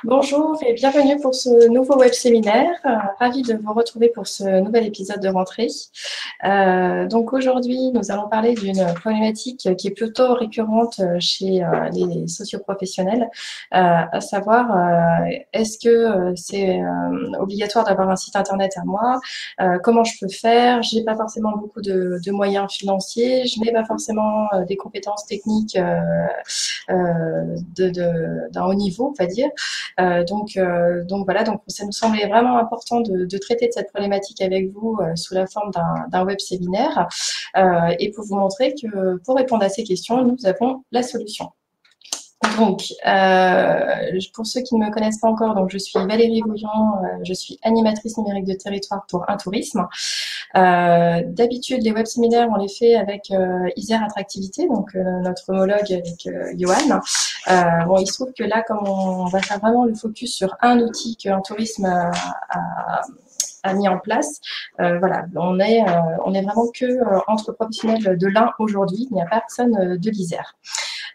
Bonjour et bienvenue pour ce nouveau web séminaire. Ravie de vous retrouver pour ce nouvel épisode de rentrée. Donc aujourd'hui, nous allons parler d'une problématique qui est plutôt récurrente chez les socioprofessionnels, à savoir est-ce que c'est obligatoire d'avoir un site internet à moi? Comment je peux faire? J'ai pas forcément beaucoup de moyens financiers, je n'ai pas forcément des compétences techniques d'un haut niveau, on va dire. Donc voilà, donc ça nous semblait vraiment important de traiter de cette problématique avec vous sous la forme d'un web séminaire et pour vous montrer que pour répondre à ces questions, nous avons la solution. Donc, pour ceux qui ne me connaissent pas encore, donc je suis Valérie Vouillon, je suis animatrice numérique de territoire pour Intourisme. D'habitude, les web séminaires, on les fait avec Isère Attractivité, donc notre homologue avec Johan. Bon, il se trouve que là, comme on va faire vraiment le focus sur un outil qu'un tourisme a mis en place. Voilà, on est vraiment que entre professionnels de l'un aujourd'hui, il n'y a personne de l'Isère.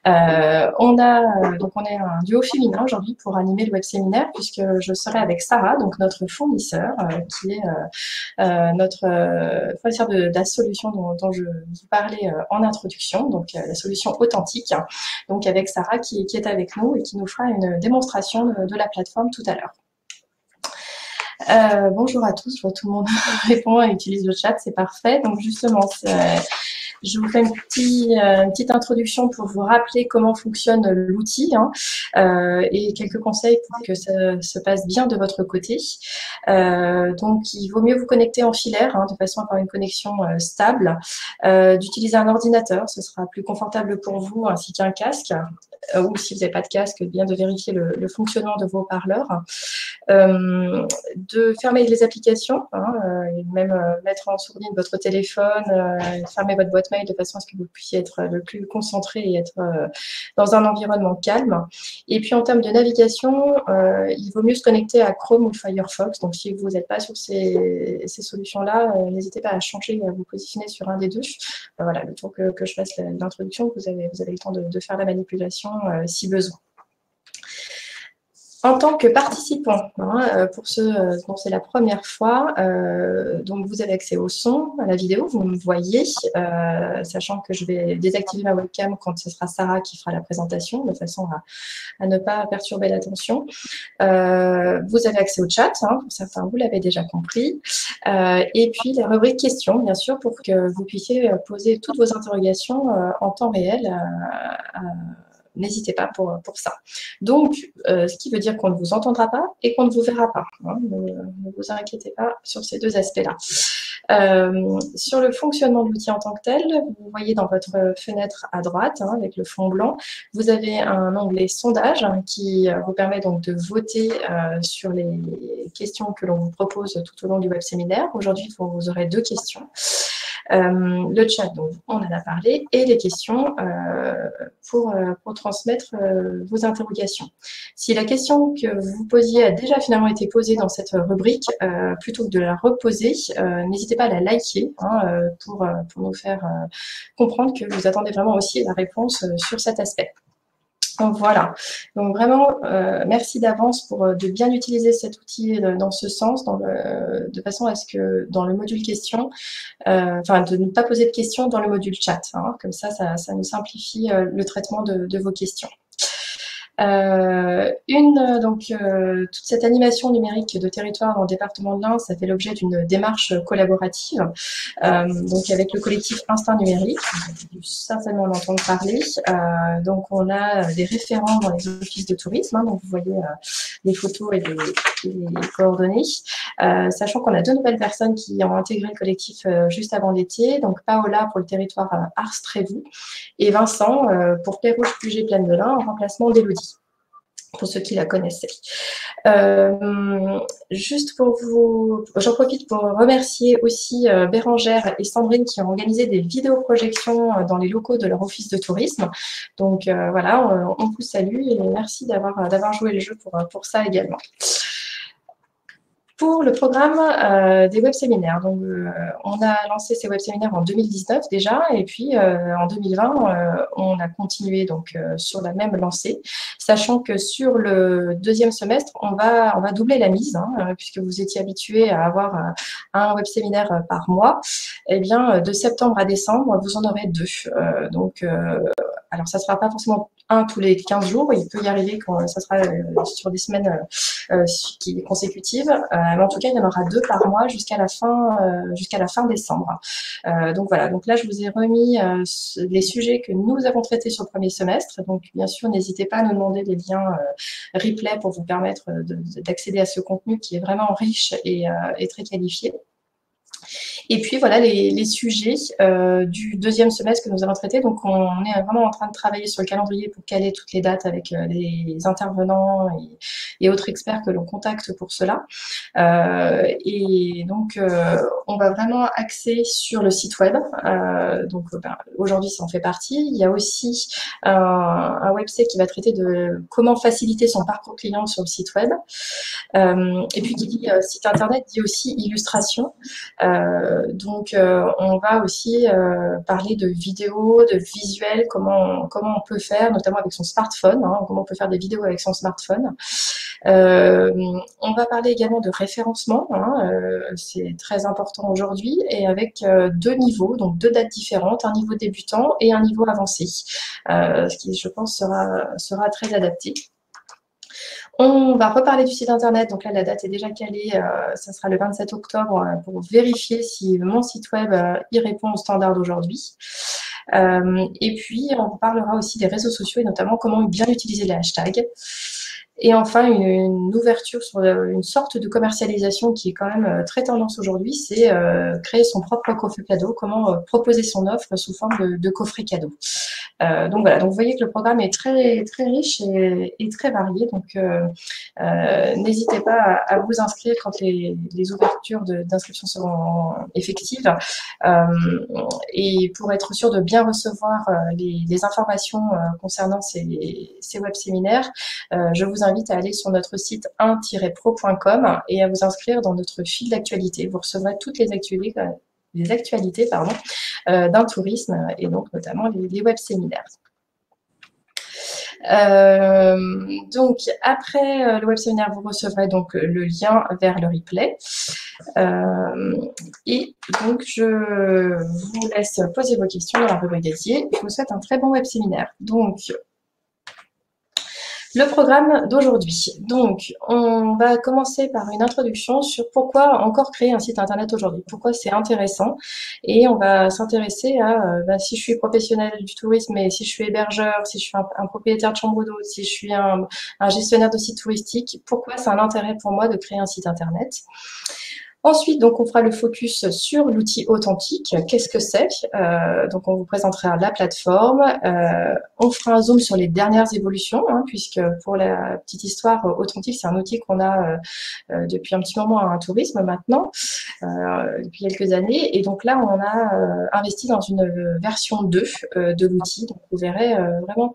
On est un duo féminin aujourd'hui pour animer le web séminaire puisque je serai avec Sarah, donc notre fournisseur, qui est notre fournisseur de la solution dont je vous parlais en introduction, donc la solution authentique. Donc avec Sarah qui est avec nous et qui nous fera une démonstration de la plateforme tout à l'heure. Bonjour à tous, je vois tout le monde répond et utilise le chat, c'est parfait. Donc justement, je vous fais une petite introduction pour vous rappeler comment fonctionne l'outil et quelques conseils pour que ça se passe bien de votre côté. Donc, il vaut mieux vous connecter en filaire de façon à avoir une connexion stable, d'utiliser un ordinateur, ce sera plus confortable pour vous, ainsi qu'un casque. Ou si vous n'avez pas de casque, bien de vérifier le fonctionnement de vos haut-parleurs. De fermer les applications, et même mettre en sourdine votre téléphone, fermer votre boîte mail de façon à ce que vous puissiez être le plus concentré et être dans un environnement calme. Et puis en termes de navigation, il vaut mieux se connecter à Chrome ou Firefox. Donc si vous n'êtes pas sur ces solutions-là, n'hésitez pas à changer, à vous positionner sur un des deux. Voilà, le temps que je fasse l'introduction, vous avez le temps de faire la manipulation si besoin. En tant que participant, pour ceux dont c'est la première fois, donc vous avez accès au son, à la vidéo, vous me voyez, sachant que je vais désactiver ma webcam quand ce sera Sarah qui fera la présentation, de façon à ne pas perturber l'attention. Vous avez accès au chat, pour certains vous l'avez déjà compris, et puis la rubrique questions, bien sûr, pour que vous puissiez poser toutes vos interrogations en temps réel. N'hésitez pas pour ça. Donc, ce qui veut dire qu'on ne vous entendra pas et qu'on ne vous verra pas. Ne vous inquiétez pas sur ces deux aspects-là. Sur le fonctionnement de l'outil en tant que tel, vous voyez dans votre fenêtre à droite, avec le fond blanc, vous avez un onglet sondage qui vous permet donc de voter sur les questions que l'on vous propose tout au long du web séminaire. Aujourd'hui, vous aurez deux questions. Le chat, donc on en a parlé, et les questions pour transmettre vos interrogations. Si la question que vous posiez a déjà finalement été posée dans cette rubrique, plutôt que de la reposer, n'hésitez pas à la liker pour nous faire comprendre que vous attendez vraiment aussi la réponse sur cet aspect. Donc voilà, donc vraiment merci d'avance de bien utiliser cet outil dans ce sens, de façon à ce que dans le module questions, de ne pas poser de questions dans le module chat, comme ça nous simplifie le traitement de vos questions. Toute cette animation numérique de territoire dans le département de l'Ain, ça fait l'objet d'une démarche collaborative, donc avec le collectif Instinct Numérique, vous avez dû certainement l'entendre parler. Donc on a des référents dans les offices de tourisme, donc vous voyez les photos et les coordonnées, sachant qu'on a deux nouvelles personnes qui ont intégré le collectif juste avant l'été, donc Paola pour le territoire Ars-Trévoux et Vincent pour Pérouge-Puget-Plaine de l'Ain en remplacement d'Élodie, pour ceux qui la connaissaient. Juste pour j'en profite pour remercier aussi Bérangère et Sandrine qui ont organisé des vidéoprojections dans les locaux de leur office de tourisme. Donc voilà, on vous salue et merci d'avoir joué le jeu pour ça également. Pour le programme des web séminaires, donc on a lancé ces web séminaires en 2019 déjà, et puis en 2020, on a continué donc sur la même lancée, sachant que sur le deuxième semestre, on va doubler la mise, hein, puisque vous étiez habitué à avoir un web séminaire par mois. Eh bien, de septembre à décembre, vous en aurez 2. Alors, ça ne sera pas forcément un tous les 15 jours, il peut y arriver quand ça sera sur des semaines consécutives, mais en tout cas, il y en aura 2 par mois jusqu'à la fin décembre. Donc voilà, donc là, je vous ai remis les sujets que nous avons traités sur le premier semestre. Donc, bien sûr, n'hésitez pas à nous demander des liens replay pour vous permettre d'accéder à ce contenu qui est vraiment riche et très qualifié. Et puis voilà les sujets du deuxième semestre que nous allons traiter. Donc on est vraiment en train de travailler sur le calendrier pour caler toutes les dates avec les intervenants et autres experts que l'on contacte pour cela. Et donc on va vraiment axer sur le site web. Donc aujourd'hui ça en fait partie. Il y a aussi un website qui va traiter de comment faciliter son parcours client sur le site web. Et puis qui dit site internet dit aussi illustration. Donc on va aussi parler de vidéos, de visuels, comment on peut faire, notamment avec son smartphone, hein, comment on peut faire des vidéos avec son smartphone. On va parler également de référencement, hein, c'est très important aujourd'hui, et avec 2 niveaux, donc 2 dates différentes, un niveau débutant et un niveau avancé, ce qui je pense sera très adapté. On va reparler du site internet, donc là la date est déjà calée, ça sera le 27 octobre pour vérifier si mon site web y répond aux standards d'aujourd'hui. Et puis on parlera aussi des réseaux sociaux et notamment comment bien utiliser les hashtags. Et enfin, une ouverture sur une sorte de commercialisation qui est quand même très tendance aujourd'hui, c'est créer son propre coffret cadeau, comment proposer son offre sous forme de coffret cadeau. Donc voilà, donc vous voyez que le programme est très, très riche et très varié. Donc n'hésitez pas à vous inscrire quand les ouvertures d'inscription seront effectives. Et pour être sûr de bien recevoir les informations concernant ces web séminaires, je vous invite à aller sur notre site 1-pro.com et à vous inscrire dans notre fil d'actualité. Vous recevrez toutes les actualités d'un tourisme et donc notamment les web séminaires. Donc après le web séminaire, vous recevrez donc le lien vers le replay. Et donc je vous laisse poser vos questions dans la rubrique dédiée. Je vous souhaite un très bon web séminaire. Donc le programme d'aujourd'hui. Donc, on va commencer par une introduction sur pourquoi encore créer un site internet aujourd'hui, pourquoi c'est intéressant. Et on va s'intéresser à si je suis professionnel du tourisme, et si je suis hébergeur, si je suis un propriétaire de chambre d'hôte, si je suis un gestionnaire de site touristique, pourquoi c'est un intérêt pour moi de créer un site internet. Ensuite, donc, on fera le focus sur l'outil Authentique. Qu'est-ce que c'est? Donc, on vous présentera la plateforme. On fera un zoom sur les dernières évolutions, hein, puisque pour la petite histoire, Authentique, c'est un outil qu'on a depuis un petit moment à un tourisme maintenant, depuis quelques années. Et donc là, on a investi dans une version 2 de l'outil. Donc, vous verrez vraiment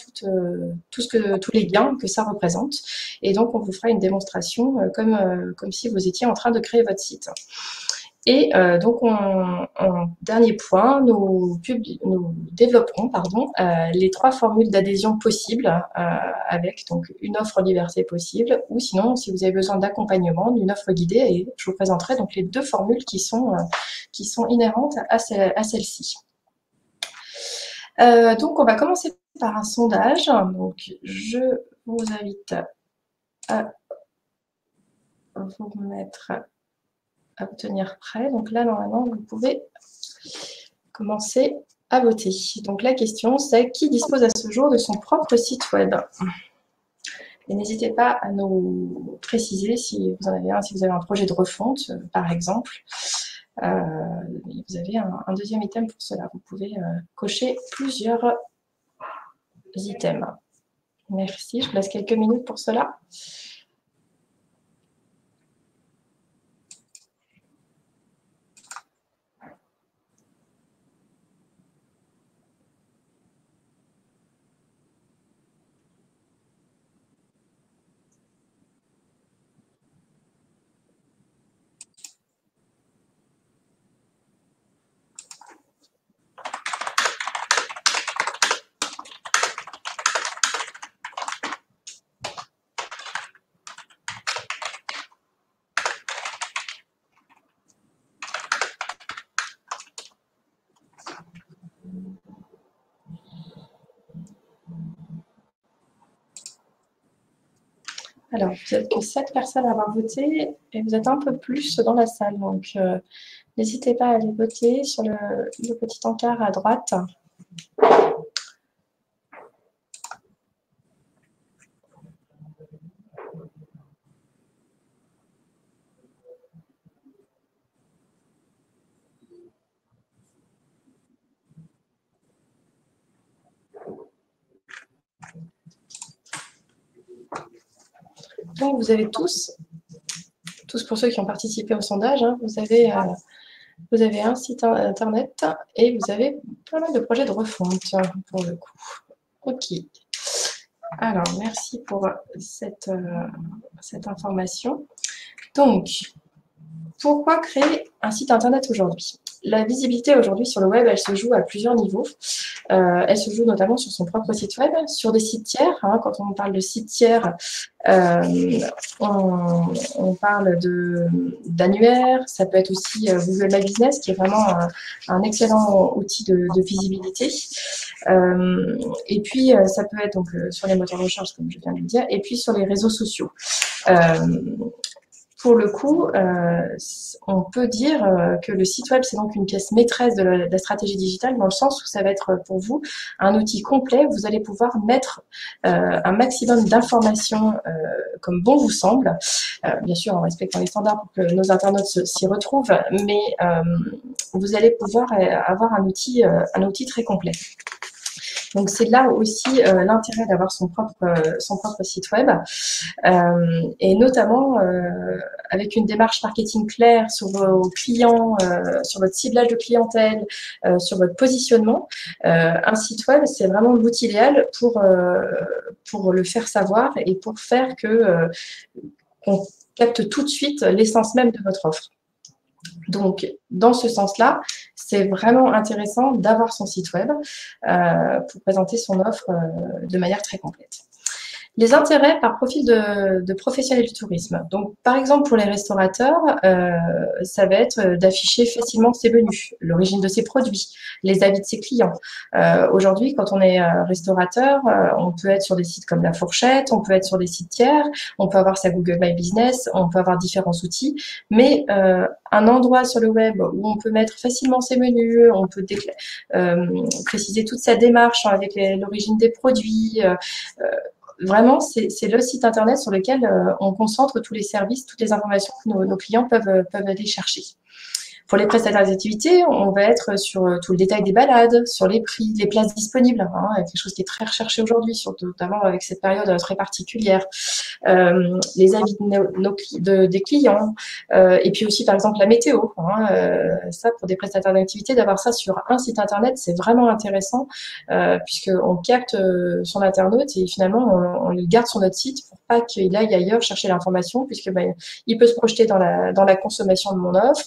tous les gains que ça représente. Et donc, on vous fera une démonstration comme si vous étiez en train de créer votre site. Et donc, en dernier point, nous développerons les 3 formules d'adhésion possibles avec donc une offre liberté possible, ou sinon, si vous avez besoin d'accompagnement, d'une offre guidée, et je vous présenterai donc les 2 formules qui sont inhérentes à celle-ci. Donc, on va commencer par un sondage. Donc, je vous invite à vous mettre à vous tenir prêt. Donc là, normalement, vous pouvez commencer à voter. Donc la question, c'est qui dispose à ce jour de son propre site web? Et n'hésitez pas à nous préciser si vous en avez un, si vous avez un projet de refonte, par exemple. Vous avez un deuxième item pour cela. Vous pouvez cocher plusieurs items. Merci, je vous laisse quelques minutes pour cela. Alors, vous n'êtes que 7 personnes à avoir voté et vous êtes un peu plus dans la salle. Donc, n'hésitez pas à aller voter sur le petit encart à droite. Donc, vous avez tous pour ceux qui ont participé au sondage, hein, vous avez un site internet et vous avez pas mal de projets de refonte pour le coup. Ok. Alors, merci pour cette information. Donc, pourquoi créer un site internet aujourd'hui? La visibilité aujourd'hui sur le web, elle se joue à plusieurs niveaux. Elle se joue notamment sur son propre site web, sur des sites tiers. Hein, quand on parle de sites tiers, on parle d'annuaires. Ça peut être aussi Google My Business, qui est vraiment un excellent outil de visibilité. Et puis, ça peut être donc sur les moteurs de recherche, comme je viens de le dire, et puis sur les réseaux sociaux. Pour le coup, on peut dire que le site web, c'est donc une pièce maîtresse de la stratégie digitale, dans le sens où ça va être pour vous un outil complet où vous allez pouvoir mettre un maximum d'informations comme bon vous semble, bien sûr en respectant les standards pour que nos internautes s'y retrouvent, mais vous allez pouvoir avoir un outil très complet. Donc c'est là aussi l'intérêt d'avoir son propre site web, et notamment avec une démarche marketing claire sur vos clients, sur votre ciblage de clientèle, sur votre positionnement. Un site web, c'est vraiment l'outil idéal pour le faire savoir et pour faire qu'on capte tout de suite l'essence même de votre offre. Donc, dans ce sens-là, c'est vraiment intéressant d'avoir son site web pour présenter son offre de manière très complète. Les intérêts par profil de professionnels du tourisme. Donc, par exemple, pour les restaurateurs, ça va être d'afficher facilement ses menus, l'origine de ses produits, les avis de ses clients. Aujourd'hui, quand on est restaurateur, on peut être sur des sites comme La Fourchette, on peut être sur des sites tiers, on peut avoir sa Google My Business, on peut avoir différents outils, mais un endroit sur le web où on peut mettre facilement ses menus, on peut préciser toute sa démarche avec l'origine des produits. Vraiment, c'est le site internet sur lequel on concentre tous les services, toutes les informations que nos clients peuvent aller chercher. Pour les prestataires d'activité, on va être sur tout le détail des balades, sur les prix, les places disponibles, hein, quelque chose qui est très recherché aujourd'hui, notamment avec cette période très particulière. Les avis des clients, et puis aussi par exemple la météo. Ça, pour des prestataires d'activité, d'avoir ça sur un site internet, c'est vraiment intéressant puisqu'on capte son internaute et finalement on le garde sur notre site pour pas qu'il aille ailleurs chercher l'information, puisque il peut se projeter dans la consommation de mon offre.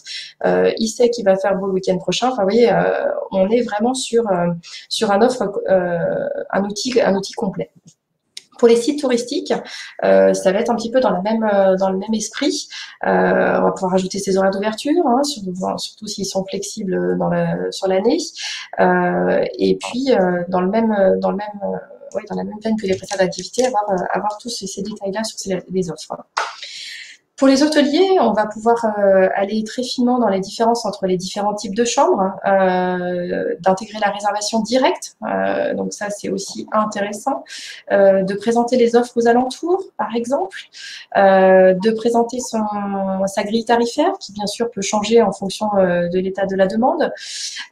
Il sait qu'il va faire beau le week-end prochain. Enfin, vous voyez, on est vraiment sur un outil complet. Pour les sites touristiques, ça va être un petit peu dans le même esprit. On va pouvoir ajouter ses horaires d'ouverture, surtout s'ils sont flexibles sur l'année. Et puis dans la même veine que les prestataires d'activité, avoir tous ces détails-là sur les offres. Pour les hôteliers, on va pouvoir aller très finement dans les différences entre les différents types de chambres, d'intégrer la réservation directe, donc ça c'est aussi intéressant, de présenter les offres aux alentours par exemple, de présenter sa grille tarifaire qui bien sûr peut changer en fonction de l'état de la demande,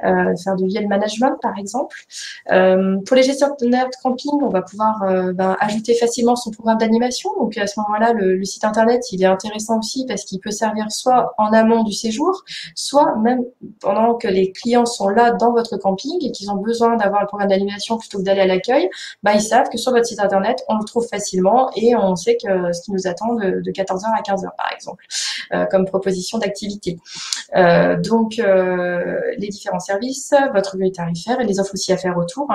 faire du yield management par exemple. Pour les gestionnaires de camping, on va pouvoir ajouter facilement son programme d'animation, donc à ce moment-là le site internet il est intéressant aussi parce qu'il peut servir soit en amont du séjour, soit même pendant que les clients sont là dans votre camping et qu'ils ont besoin d'avoir le programme d'animation plutôt que d'aller à l'accueil, ils savent que sur votre site internet, on le trouve facilement et on sait que ce qui nous attend de 14h à 15h par exemple, comme proposition d'activité. Donc, les différents services, votre grille tarifaire et les offres aussi à faire autour.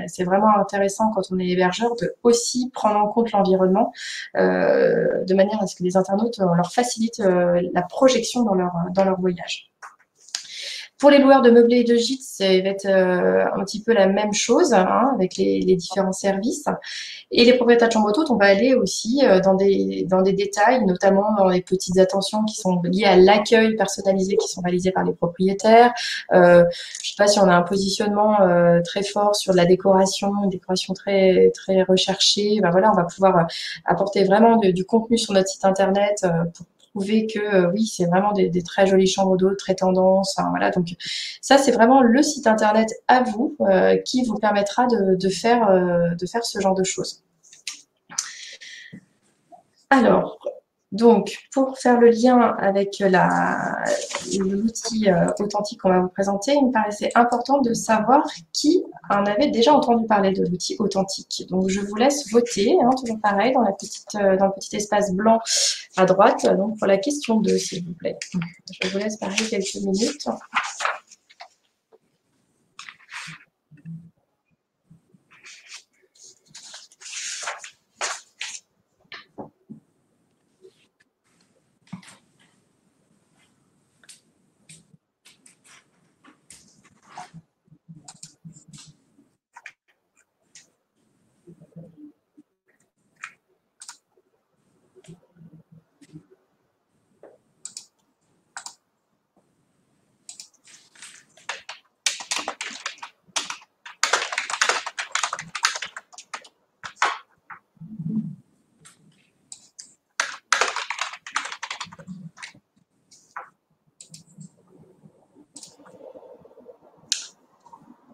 C'est vraiment intéressant quand on est hébergeur de aussi prendre en compte l'environnement de manière à ce que les internautes, on leur facilite la projection dans leur voyage. Pour les loueurs de meublés et de gîtes, ça va être un petit peu la même chose hein, avec les différents services. Et les propriétaires de chambres d'hôtes, on va aller aussi dans des détails, notamment dans les petites attentions qui sont liées à l'accueil personnalisé qui sont réalisés par les propriétaires. Je ne sais pas si on a un positionnement très fort sur de la décoration, une décoration très très recherchée. Ben voilà, on va pouvoir apporter vraiment du contenu sur notre site internet pour prouver que oui, c'est vraiment des très jolies chambres d'hôtes, très tendance. Enfin, voilà, donc ça, c'est vraiment le site internet à vous qui vous permettra de faire ce genre de choses. Alors, donc, pour faire le lien avec l'outil authentique qu'on va vous présenter, il me paraissait important de savoir qui en avait déjà entendu parler de l'outil authentique. Donc, je vous laisse voter, hein, toujours pareil, dans le petit espace blanc à droite, donc pour la question 2, s'il vous plaît. Je vous laisse parler quelques minutes.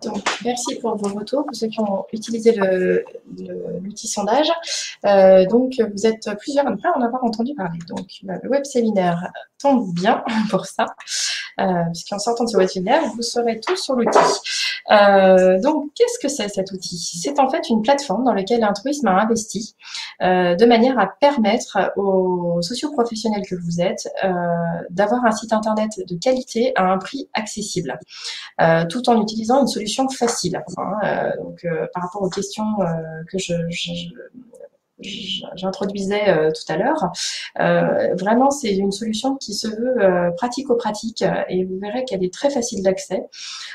Donc, merci pour vos retours, pour ceux qui ont utilisé l'outil sondage. Donc, vous êtes plusieurs à ne pas en avoir entendu parler. Donc, le web séminaire tombe bien pour ça, puisqu'en sortant de ce web séminaire, vous serez tous sur l'outil. Donc, qu'est-ce que c'est cet outil? C'est en fait une plateforme dans laquelle Intourisme a investi de manière à permettre aux socioprofessionnels que vous êtes d'avoir un site internet de qualité à un prix accessible. Tout en utilisant une solution facile. Hein, donc, par rapport aux questions que j'introduisais tout à l'heure, vraiment c'est une solution qui se veut pratico-pratique et vous verrez qu'elle est très facile d'accès.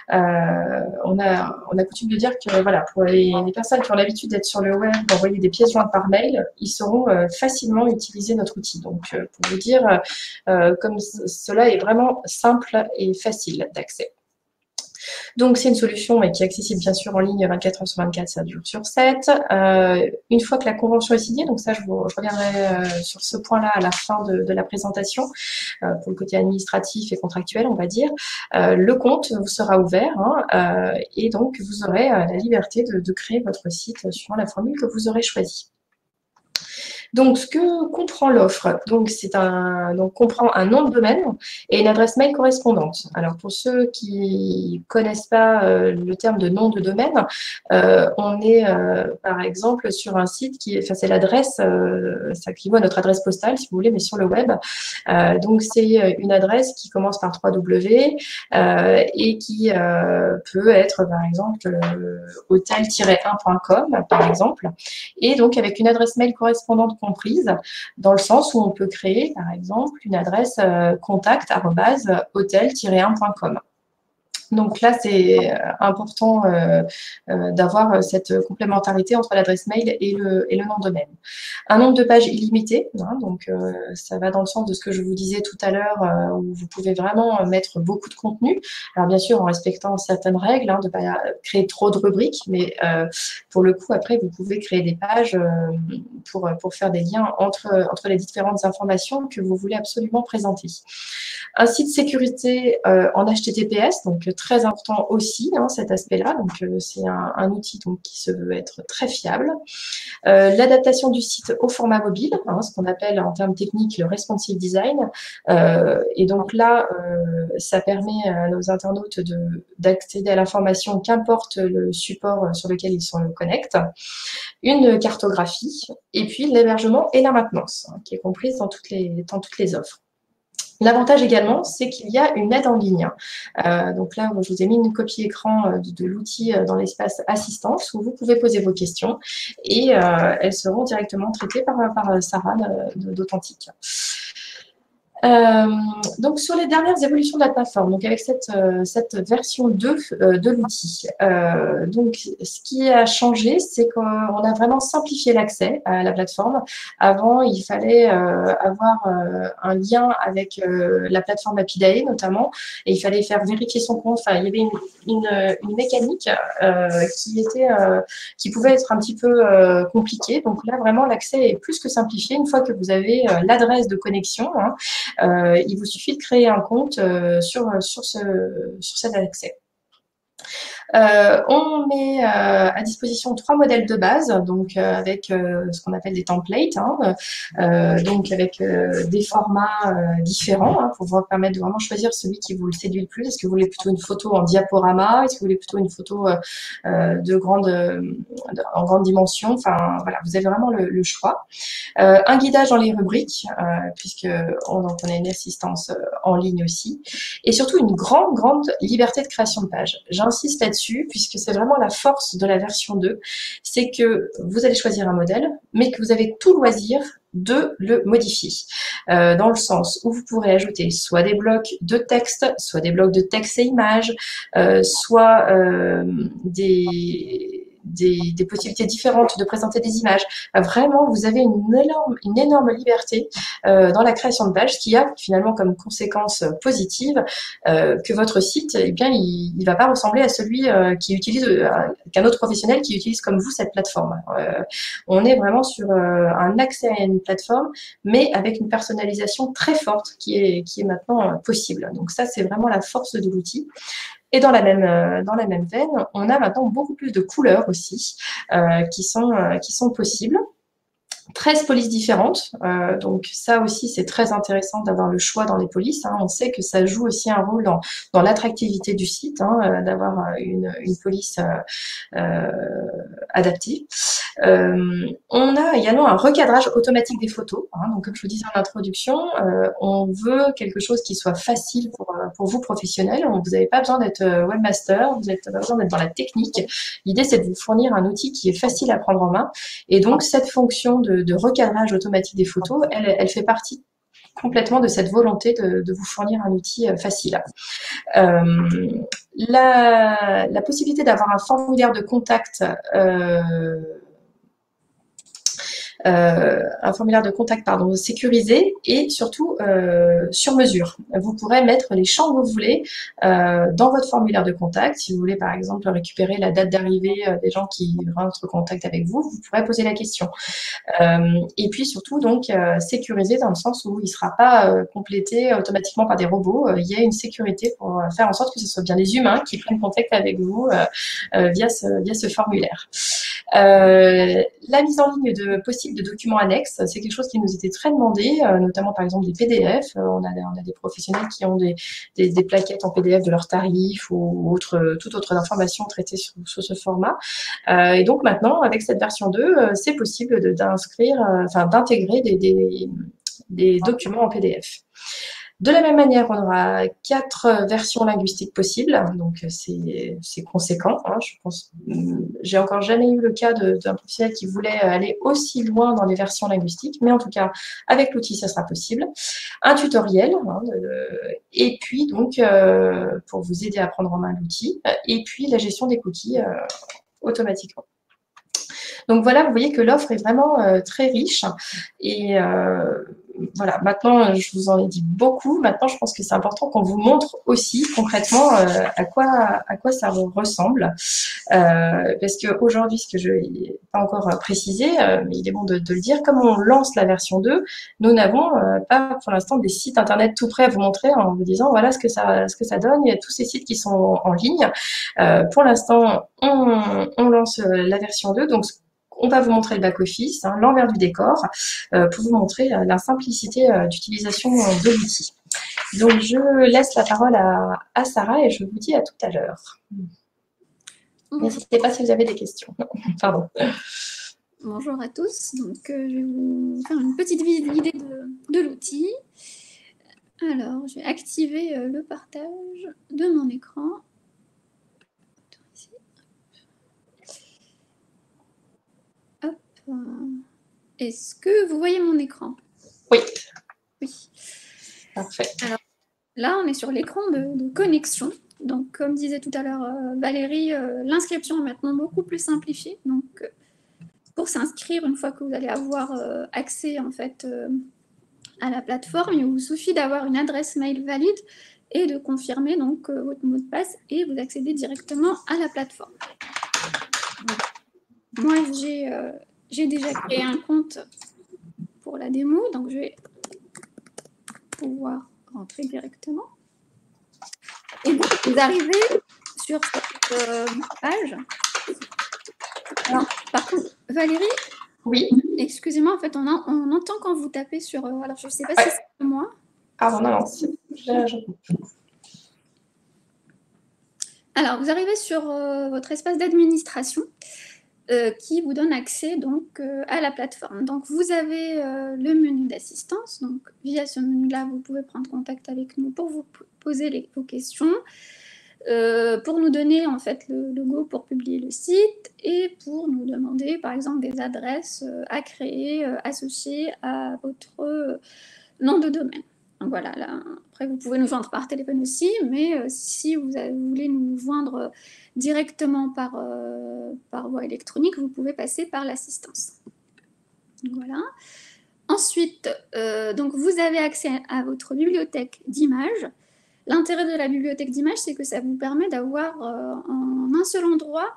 On a coutume de dire que voilà, pour les personnes qui ont l'habitude d'être sur le web, d'envoyer des pièces jointes par mail, ils sauront facilement utiliser notre outil. Donc pour vous dire, comme cela est vraiment simple et facile d'accès. Donc, c'est une solution qui est accessible bien sûr en ligne 24 heures sur 24, 7 jours sur 7. Une fois que la convention est signée, donc ça, je reviendrai sur ce point-là à la fin de la présentation, pour le côté administratif et contractuel, on va dire, le compte vous sera ouvert hein, et donc vous aurez la liberté de créer votre site suivant la formule que vous aurez choisie. Donc, ce que comprend l'offre, donc comprend un nom de domaine et une adresse mail correspondante. Alors, pour ceux qui connaissent pas le terme de nom de domaine, on est par exemple sur un site c'est l'adresse, ça équivaut à notre adresse postale si vous voulez, mais sur le web. Donc, c'est une adresse qui commence par 3W et qui peut être par exemple hotel-1.com par exemple, et donc avec une adresse mail correspondante comprise, dans le sens où on peut créer, par exemple, une adresse contact@hotel-1.com. Donc là, c'est important d'avoir cette complémentarité entre l'adresse mail et le nom de domaine. Un nombre de pages illimité, hein, donc ça va dans le sens de ce que je vous disais tout à l'heure, où vous pouvez vraiment mettre beaucoup de contenu. Alors bien sûr, en respectant certaines règles, hein, de ne pas créer trop de rubriques, mais pour le coup, après, vous pouvez créer des pages pour faire des liens entre les différentes informations que vous voulez absolument présenter. Un site sécurité en HTTPS, donc très important aussi, hein, cet aspect-là. Donc c'est un outil donc, qui se veut être très fiable. L'adaptation du site au format mobile, hein, ce qu'on appelle en termes techniques le responsive design. Et donc là, ça permet à nos internautes d'accéder à l'information qu'importe le support sur lequel ils se connectent. Une cartographie et puis l'hébergement et la maintenance, hein, qui est comprise dans toutes les offres. L'avantage également, c'est qu'il y a une aide en ligne. Donc là, je vous ai mis une copie écran de l'outil dans l'espace assistance où vous pouvez poser vos questions et elles seront directement traitées par Sarah d'Authentique. Euh, donc, sur les dernières évolutions de la plateforme, donc avec cette version 2 de l'outil, donc ce qui a changé, c'est qu'on a vraiment simplifié l'accès à la plateforme. Avant, il fallait avoir un lien avec la plateforme Apidae notamment, et il fallait faire vérifier son compte. Enfin, il y avait une mécanique qui pouvait être un petit peu compliquée. Donc là, vraiment, l'accès est plus que simplifié. Une fois que vous avez l'adresse de connexion, hein, il vous suffit de créer un compte sur cet accès. On met à disposition 3 modèles de base, donc avec ce qu'on appelle des templates, hein, donc avec des formats différents pour vous permettre de vraiment choisir celui qui vous le séduit le plus. Est-ce que vous voulez plutôt une photo en diaporama? Est-ce que vous voulez plutôt une photo en grande dimension? Enfin, voilà, vous avez vraiment le choix. Un guidage dans les rubriques, puisque on a une assistance en ligne aussi, et surtout une grande liberté de création de page. J'insiste là-dessus, puisque c'est vraiment la force de la version 2, c'est que vous allez choisir un modèle, mais que vous avez tout loisir de le modifier, dans le sens où vous pourrez ajouter soit des blocs de texte, soit des blocs de texte et images, soit des possibilités différentes de présenter des images. Vraiment, vous avez une énorme liberté dans la création de pages, qui a finalement comme conséquence positive que votre site, eh bien, il va pas ressembler à celui qu'un autre professionnel qui utilise comme vous cette plateforme. On est vraiment sur un accès à une plateforme, mais avec une personnalisation très forte qui est maintenant possible. Donc ça, c'est vraiment la force de l'outil. Et dans la même veine, on a maintenant beaucoup plus de couleurs aussi qui sont possibles. 13 polices différentes, donc ça aussi c'est très intéressant d'avoir le choix dans les polices, hein. On sait que ça joue aussi un rôle dans l'attractivité du site, hein, d'avoir une police euh, adaptée. On a également un recadrage automatique des photos, hein. Donc comme je vous disais en introduction, on veut quelque chose qui soit facile pour vous professionnels. Vous n'avez pas besoin d'être webmaster, vous n'avez pas besoin d'être dans la technique. L'idée c'est de vous fournir un outil qui est facile à prendre en main, et donc cette fonction de recadrage automatique des photos, elle fait partie complètement de cette volonté de vous fournir un outil facile. La possibilité d'avoir un formulaire de contact sécurisé et surtout sur mesure. Vous pourrez mettre les champs que vous voulez dans votre formulaire de contact. Si vous voulez par exemple récupérer la date d'arrivée des gens qui rentrent en contact avec vous, vous pourrez poser la question. Et puis surtout donc sécurisé dans le sens où il ne sera pas complété automatiquement par des robots. Il y a une sécurité pour faire en sorte que ce soit bien les humains qui prennent contact avec vous via ce formulaire. La mise en ligne possible de documents annexes, c'est quelque chose qui nous était très demandé, notamment par exemple des PDF. On a des professionnels qui ont des plaquettes en PDF de leurs tarifs ou toute autre information traitée sous ce format. Et donc maintenant, avec cette version 2, c'est possible d'intégrer des documents en PDF. De la même manière, on aura 4 versions linguistiques possibles, donc c'est conséquent, hein, je pense. J'ai encore jamais eu le cas d'un professionnel qui voulait aller aussi loin dans les versions linguistiques, mais en tout cas, avec l'outil, ça sera possible. Un tutoriel, hein, et puis donc, pour vous aider à prendre en main l'outil, et puis la gestion des cookies automatiquement. Donc voilà, vous voyez que l'offre est vraiment très riche. Et voilà, maintenant, je vous en ai dit beaucoup. Maintenant, je pense que c'est important qu'on vous montre aussi concrètement à quoi ça ressemble. Parce qu'aujourd'hui, ce que je n'ai pas encore précisé, mais il est bon de le dire, comme on lance la version 2, nous n'avons pas pour l'instant des sites internet tout prêts à vous montrer en vous disant voilà ce que ça donne. Il y a tous ces sites qui sont en ligne. Pour l'instant, on lance la version 2, donc on va vous montrer le back-office, hein, l'envers du décor, pour vous montrer la simplicité d'utilisation de l'outil. Donc, je laisse la parole à Sarah et je vous dis à tout à l'heure. N'hésitez pas si vous avez des questions. Pardon. Bonjour à tous. Donc, je vais vous faire une petite idée de l'outil. Alors, je vais activer le partage de mon écran. Hop. Est-ce que vous voyez mon écran? Oui. Oui. Parfait. Alors, là, on est sur l'écran de connexion. Donc, comme disait tout à l'heure Valérie, l'inscription est maintenant beaucoup plus simplifiée. Donc, pour s'inscrire, une fois que vous allez avoir accès en fait à la plateforme, il vous suffit d'avoir une adresse mail valide et de confirmer donc votre mot de passe et vous accédez directement à la plateforme. Donc, moi, j'ai déjà créé un compte pour la démo, donc je vais pouvoir rentrer directement. Et donc, vous arrivez sur cette page. Alors, par contre, Valérie, oui. Excusez-moi, en fait, on entend quand vous tapez sur... alors, je ne sais pas si c'est moi. Pardon, non, Alors, vous arrivez sur votre espace d'administration qui vous donne accès donc, à la plateforme. Donc, vous avez le menu d'assistance. Donc, via ce menu-là, vous pouvez prendre contact avec nous pour vous poser vos questions, pour nous donner en fait le go pour publier le site et pour nous demander, par exemple, des adresses à créer associées à votre nom de domaine. Donc voilà, là, après vous pouvez nous joindre par téléphone aussi, mais si vous voulez nous joindre directement par voie électronique, vous pouvez passer par l'assistance. Voilà. Ensuite, donc vous avez accès à votre bibliothèque d'images. L'intérêt de la bibliothèque d'images, c'est que ça vous permet d'avoir en un seul endroit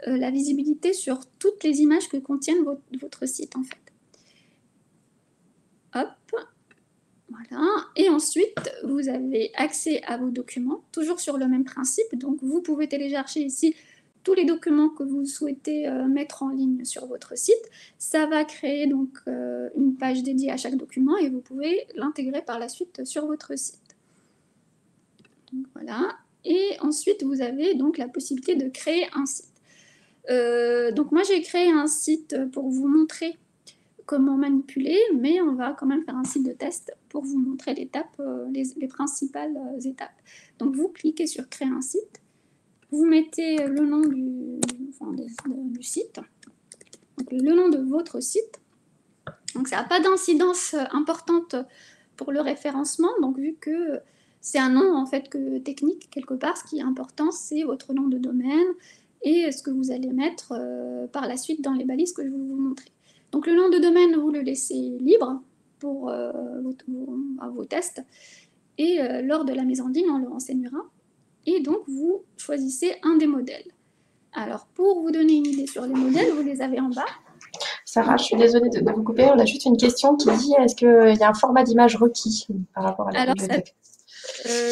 la visibilité sur toutes les images que contiennent votre site, en fait. Hop. Voilà. Et ensuite, vous avez accès à vos documents, toujours sur le même principe. Donc, vous pouvez télécharger ici tous les documents que vous souhaitez mettre en ligne sur votre site. Ça va créer donc une page dédiée à chaque document et vous pouvez l'intégrer par la suite sur votre site. Donc, voilà. Et ensuite, vous avez donc la possibilité de créer un site. Donc, moi, j'ai créé un site pour vous montrer comment manipuler, mais on va quand même faire un site de test pour vous montrer l'étape, les principales étapes. Donc, vous cliquez sur créer un site, vous mettez le nom du site, donc le nom de votre site. Donc, ça n'a pas d'incidence importante pour le référencement, donc vu que c'est un nom en fait technique quelque part, ce qui est important, c'est votre nom de domaine et ce que vous allez mettre par la suite dans les balises que je vais vous montrer. Donc le nom de domaine, vous le laissez libre pour vos tests. Et lors de la mise en ligne, on le renseignera. Et donc, vous choisissez un des modèles. Alors, pour vous donner une idée sur les modèles, vous les avez en bas. Sarah, je suis désolée de vous couper. On a juste une question qui dit, est-ce qu'il y a un format d'image requis par rapport à la bibliothèque ?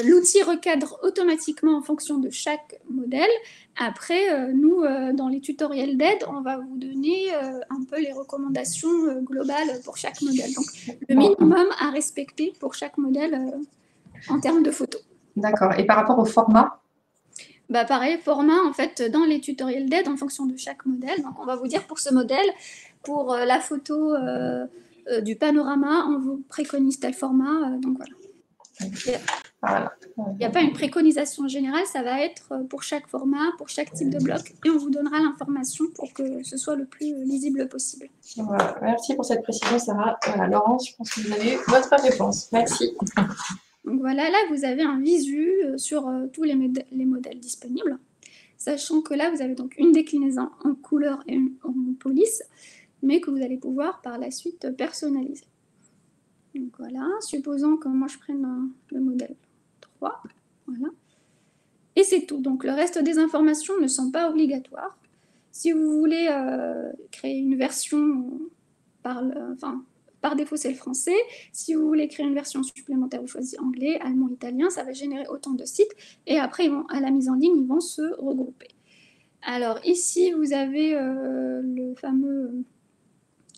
L'outil recadre automatiquement en fonction de chaque modèle. Après, nous, dans les tutoriels d'aide, on va vous donner un peu les recommandations globales pour chaque modèle. Donc, le minimum à respecter pour chaque modèle en termes de photos. D'accord. Et par rapport au format ? Bah pareil, format, en fait, dans les tutoriels d'aide, en fonction de chaque modèle. Donc, on va vous dire pour ce modèle, pour la photo du panorama, on vous préconise tel format. Donc, voilà. Il n'y a pas une préconisation générale, ça va être pour chaque format, pour chaque type de bloc, et on vous donnera l'information pour que ce soit le plus lisible possible. Voilà. Merci pour cette précision, Sarah. Voilà, Laurence, je pense que vous avez eu votre réponse. Merci. Donc voilà, là, vous avez un visu sur tous les modèles disponibles, sachant que là, vous avez donc une déclinaison en couleur et une en police, mais que vous allez pouvoir par la suite personnaliser. Donc voilà, supposons que moi je prenne le modèle 3, voilà. Et c'est tout. Donc le reste des informations ne sont pas obligatoires. Si vous voulez créer une version par défaut c'est le français. Si vous voulez créer une version supplémentaire, vous choisissez anglais, allemand, italien. Ça va générer autant de sites. Et après, à la mise en ligne, ils vont se regrouper. Alors ici, vous avez le fameux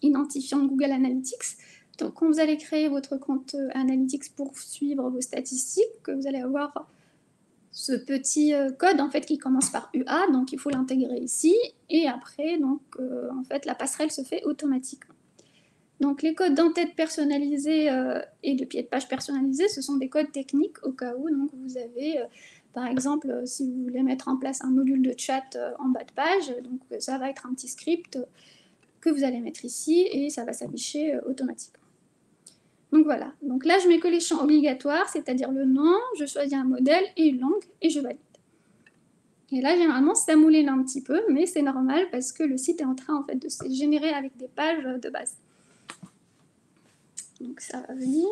identifiant Google Analytics. Donc, quand vous allez créer votre compte Analytics pour suivre vos statistiques, vous allez avoir ce petit code en fait qui commence par UA, donc il faut l'intégrer ici. Et après, donc en fait, la passerelle se fait automatiquement. Donc, les codes d'entête personnalisés et de pied de page personnalisés, ce sont des codes techniques au cas où. Donc, vous avez, par exemple, si vous voulez mettre en place un module de chat en bas de page, donc ça va être un petit script que vous allez mettre ici et ça va s'afficher automatiquement. Donc voilà, donc là je mets que les champs obligatoires, c'est-à-dire le nom, je choisis un modèle et une langue et je valide. Et là généralement ça mouline un petit peu, mais c'est normal parce que le site est en train en fait de se générer avec des pages de base. Donc ça va venir.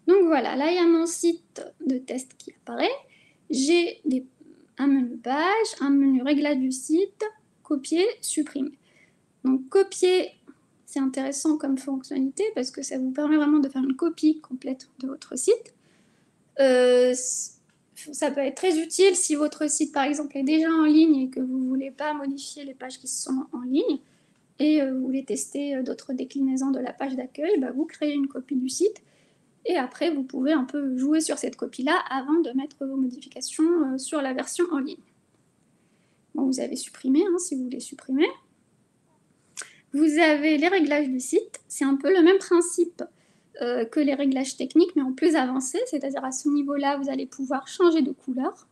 Donc voilà, là il y a mon site de test qui apparaît. J'ai un menu page, un menu réglage du site, copier, supprimer. Donc copier, c'est intéressant comme fonctionnalité parce que ça vous permet vraiment de faire une copie complète de votre site. Ça peut être très utile si votre site par exemple est déjà en ligne et que vous ne voulez pas modifier les pages qui sont en ligne et vous voulez tester d'autres déclinaisons de la page d'accueil, bah, vous créez une copie du site et après vous pouvez un peu jouer sur cette copie-là avant de mettre vos modifications sur la version en ligne. Bon, vous avez supprimé hein, si vous voulez supprimer. Vous avez les réglages du site, c'est un peu le même principe que les réglages techniques, mais en plus avancé, c'est-à-dire à ce niveau-là, vous allez pouvoir changer de couleur.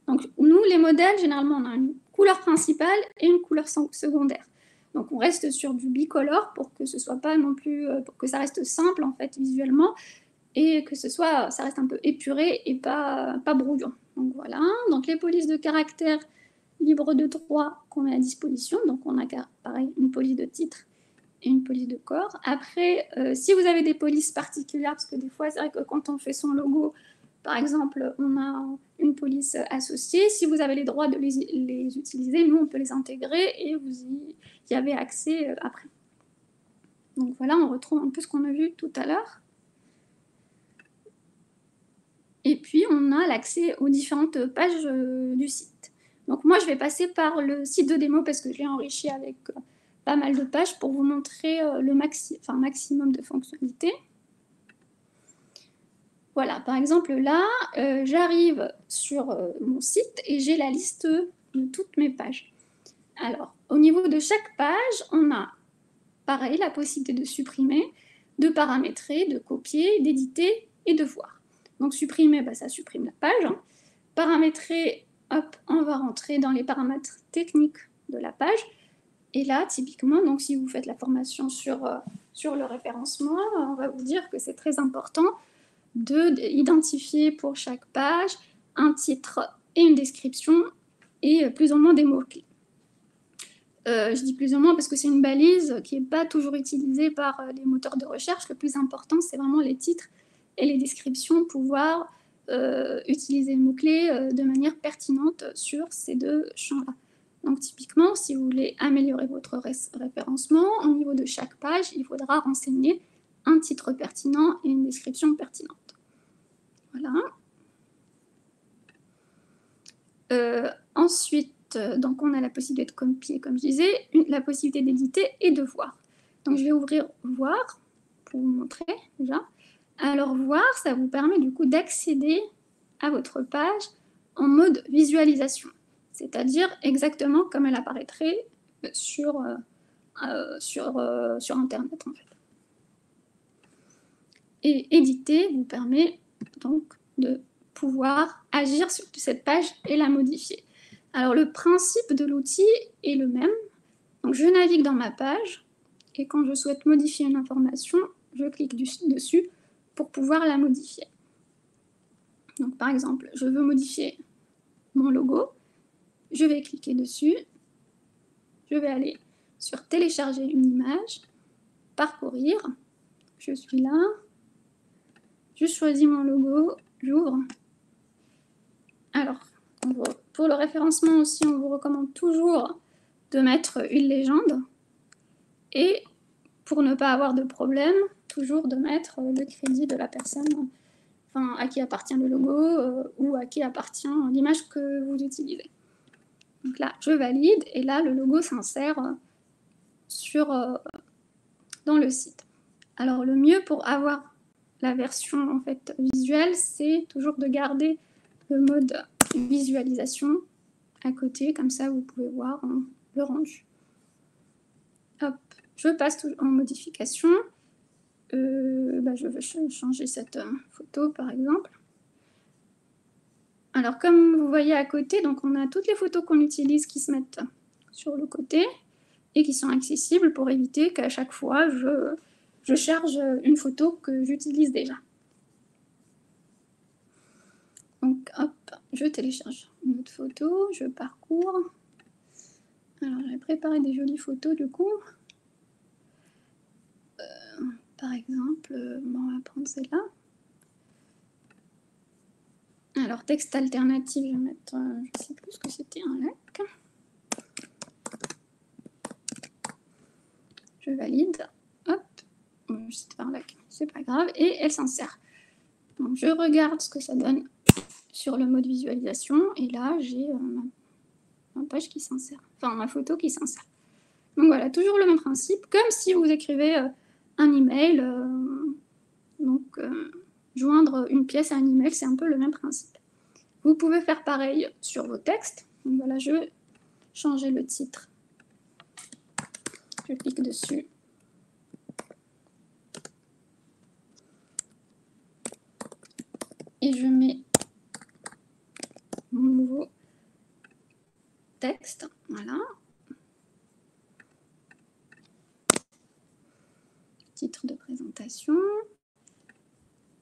Donc nous, les modèles, généralement, on a une couleur principale et une couleur secondaire. Donc on reste sur du bicolore pour que ce soit pas non plus, pour que ça reste simple en fait visuellement et que ça reste un peu épuré et pas brouillon. Donc voilà, donc les polices de caractères libres de droit qu'on met à disposition, donc on a pareil une police de titre et une police de corps. Après, si vous avez des polices particulières, parce que des fois c'est vrai que quand on fait son logo, par exemple, on a une police associée, si vous avez les droits de les utiliser, nous on peut les intégrer et vous y avez accès après. Donc voilà, on retrouve un peu ce qu'on a vu tout à l'heure. Et puis on a l'accès aux différentes pages du site. Donc moi je vais passer par le site de démo parce que je l'ai enrichi avec pas mal de pages pour vous montrer le maximum de fonctionnalités. Voilà, par exemple là, j'arrive sur mon site et j'ai la liste de toutes mes pages. Alors, au niveau de chaque page, on a pareil la possibilité de supprimer, de paramétrer, de copier, d'éditer et de voir. Donc supprimer, bah, ça supprime la page. Hein. Paramétrer, hop, on va rentrer dans les paramètres techniques de la page. Et là, typiquement, donc, si vous faites la formation sur le référencement, on va vous dire que c'est très important d'identifier pour chaque page un titre et une description et plus ou moins des mots-clés. Je dis plus ou moins parce que c'est une balise qui n'est pas toujours utilisée par les moteurs de recherche. Le plus important, c'est vraiment les titres et les descriptions, pouvoir utiliser les mots-clés de manière pertinente sur ces deux champs-là. Donc typiquement, si vous voulez améliorer votre référencement, au niveau de chaque page, il faudra renseigner un titre pertinent et une description pertinente. Voilà. Ensuite, donc on a la possibilité de copier, comme je disais, la possibilité d'éditer et de voir. Donc je vais ouvrir voir pour vous montrer déjà. Alors voir, ça vous permet du coup d'accéder à votre page en mode visualisation, c'est-à-dire exactement comme elle apparaîtrait sur Internet en fait. Et éditer vous permet donc de pouvoir agir sur cette page et la modifier. Alors le principe de l'outil est le même. Donc je navigue dans ma page et quand je souhaite modifier une information, je clique dessus pour pouvoir la modifier. Donc par exemple, je veux modifier mon logo, je vais cliquer dessus, je vais aller sur télécharger une image, parcourir, je suis là, je choisis mon logo, j'ouvre. Alors, pour le référencement aussi, on vous recommande toujours de mettre une légende et pour ne pas avoir de problème, toujours de mettre le crédit de la personne à qui appartient le logo ou à qui appartient l'image que vous utilisez. Donc là, je valide et là, le logo s'insère dans le site. Alors, le mieux pour avoir la version en fait, visuelle, c'est toujours de garder le mode visualisation à côté, comme ça vous pouvez voir le rendu. Hop, je passe en modification. Je veux changer cette photo par exemple. Alors comme vous voyez à côté, donc on a toutes les photos qu'on utilise qui se mettent sur le côté et qui sont accessibles pour éviter qu'à chaque fois, je charge une photo que j'utilise déjà. Donc, hop, je télécharge une autre photo, je parcours. Alors, j'ai préparé des jolies photos, du coup. Par exemple, on va prendre celle-là. Alors, texte alternatif, je vais mettre, je ne sais plus ce que c'était, un lac. Je valide. Hop, c'est un lac, c'est pas grave. Et elle s'insère. Donc, je regarde ce que ça donne sur le mode visualisation. Et là, j'ai ma page qui s'insère. Enfin, ma photo qui s'insère. Donc voilà, toujours le même principe, comme si vous écrivez un email. Donc, joindre une pièce à un email, c'est un peu le même principe. Vous pouvez faire pareil sur vos textes. Donc voilà, je vais changer le titre. Je clique dessus. Et je mets mon nouveau texte. Voilà. Titre de présentation.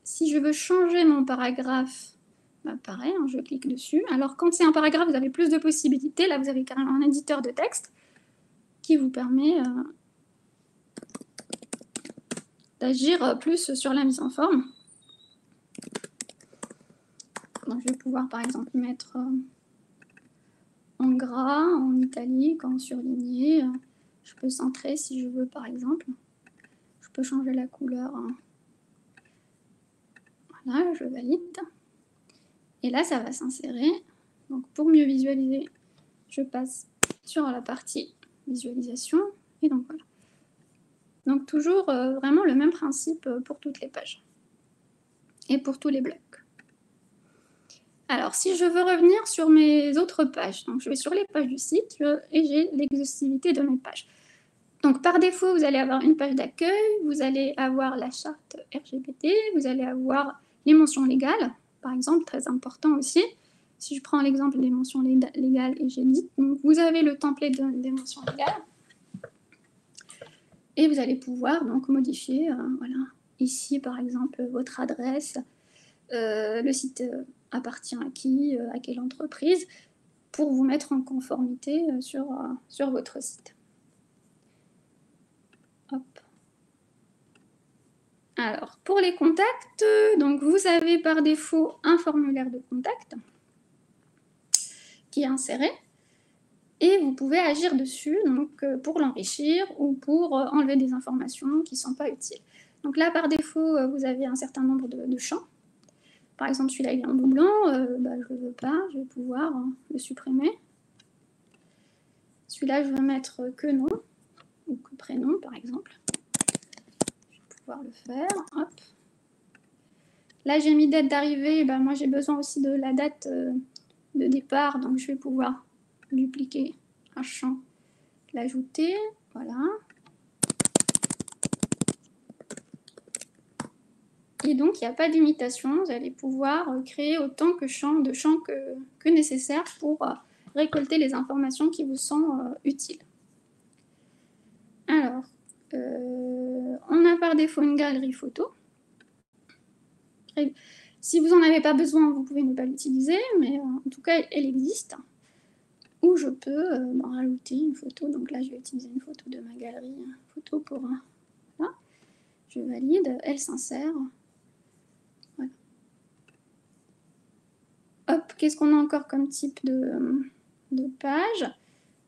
Si je veux changer mon paragraphe, bah pareil, hein, je clique dessus. Alors, quand c'est un paragraphe, vous avez plus de possibilités. Là, vous avez carrément un éditeur de texte qui vous permet d'agir plus sur la mise en forme. Donc, je vais pouvoir, par exemple, mettre en gras, en italique, en surligné. Je peux centrer si je veux, par exemple. Je peux changer la couleur. Voilà, je valide. Et là, ça va s'insérer. Donc, pour mieux visualiser, je passe sur la partie visualisation. Et donc, voilà. Donc, toujours vraiment le même principe pour toutes les pages. Et pour tous les blocs. Alors, si je veux revenir sur mes autres pages, donc je vais sur les pages du site et j'ai l'exhaustivité de mes pages. Donc, par défaut, vous allez avoir une page d'accueil, vous allez avoir la charte RGPD, vous allez avoir les mentions légales, par exemple, très important aussi. Si je prends l'exemple des mentions légales et j'édite, donc vous avez le template des mentions légales. Et vous allez pouvoir donc modifier, voilà, ici, par exemple, votre adresse, le site appartient à qui, à quelle entreprise, pour vous mettre en conformité sur votre site. Hop. Alors, pour les contacts, donc vous avez par défaut un formulaire de contact qui est inséré et vous pouvez agir dessus donc, pour l'enrichir ou pour enlever des informations qui ne sont pas utiles. Donc là, par défaut, vous avez un certain nombre de champs. Par exemple, celui-là, il est en doublon, bah, je ne le veux pas, je vais pouvoir le supprimer. Celui-là, je veux mettre que nom ou que prénom, par exemple. Je vais pouvoir le faire. Hop. Là, j'ai mis date d'arrivée. Ben, moi, j'ai besoin aussi de la date de départ. Donc, je vais pouvoir dupliquer un champ, l'ajouter. Voilà. Et donc, il n'y a pas de limitation. Vous allez pouvoir créer autant de champs que nécessaire pour récolter les informations qui vous sont utiles. Alors, on a par défaut une galerie photo. Si vous n'en avez pas besoin, vous pouvez ne pas l'utiliser, mais en tout cas, elle existe. Ou je peux rajouter une photo. Donc là, je vais utiliser une photo de ma galerie photo pour... Voilà. Je valide, elle s'insère. Voilà. Hop, qu'est-ce qu'on a encore comme type de page?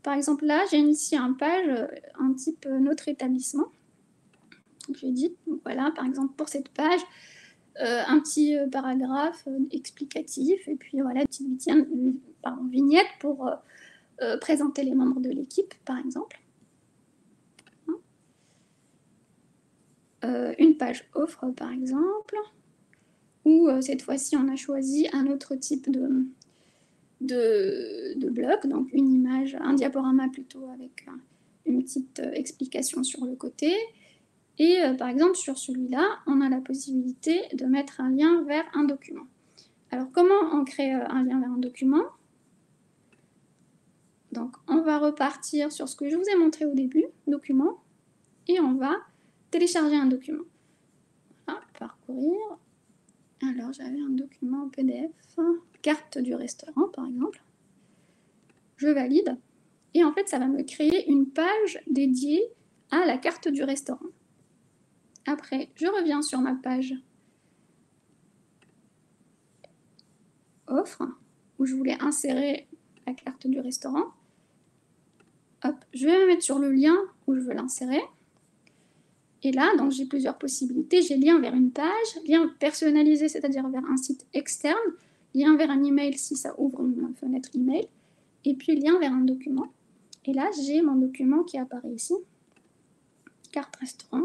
Par exemple, là, j'ai ici un type notre établissement. Donc, je dis, voilà, par exemple, pour cette page, un petit paragraphe explicatif, et puis voilà, une petite vignette pour présenter les membres de l'équipe, par exemple. Une page offre, par exemple, où cette fois-ci, on a choisi un autre type de bloc, donc une image, un diaporama plutôt, avec une petite explication sur le côté. Et par exemple, sur celui-là, on a la possibilité de mettre un lien vers un document. Alors, comment on crée un lien vers un document? Donc, on va repartir sur ce que je vous ai montré au début, document, et on va télécharger un document. Voilà, parcourir. Alors, j'avais un document PDF, carte du restaurant, par exemple. Je valide. Et en fait, ça va me créer une page dédiée à la carte du restaurant. Après, je reviens sur ma page offre, où je voulais insérer la carte du restaurant. Hop, je vais me mettre sur le lien où je veux l'insérer. Et là, donc j'ai plusieurs possibilités. J'ai lien vers une page, lien personnalisé, c'est-à-dire vers un site externe, lien vers un email si ça ouvre une fenêtre email, et puis lien vers un document. Et là, j'ai mon document qui apparaît ici, carte restaurant.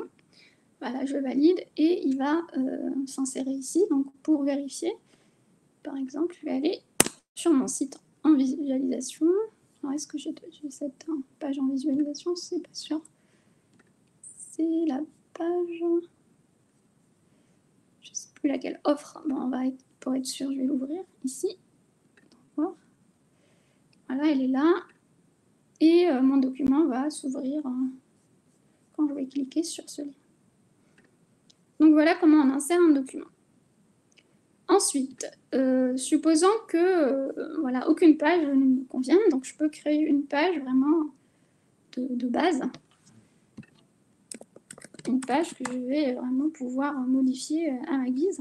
Voilà, je valide et il va s'insérer ici. Donc pour vérifier, par exemple, je vais aller sur mon site en visualisation. Alors, est-ce que j'ai cette page en visualisation? C'est pas sûr. C'est la page, je ne sais plus laquelle, offre. Bon, on va pour être sûr, je vais l'ouvrir ici. Voilà, elle est là. Et mon document va s'ouvrir quand je vais cliquer sur ce lien. Donc voilà comment on insère un document. Ensuite, supposons que voilà, aucune page ne me convienne, donc je peux créer une page vraiment de base. Une page que je vais vraiment pouvoir modifier à ma guise.